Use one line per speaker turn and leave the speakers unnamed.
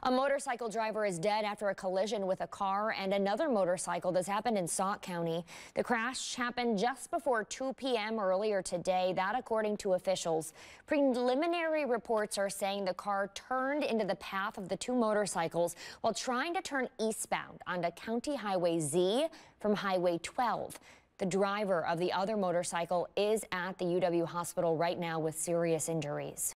A motorcycle driver is dead after a collision with a car and another motorcycle. This happened in Sauk County. The crash happened just before 2 p.m. earlier today, that according to officials. Preliminary reports are saying the car turned into the path of the two motorcycles while trying to turn eastbound onto County Highway Z from Highway 12. The driver of the other motorcycle is at the UW hospital right now with serious injuries.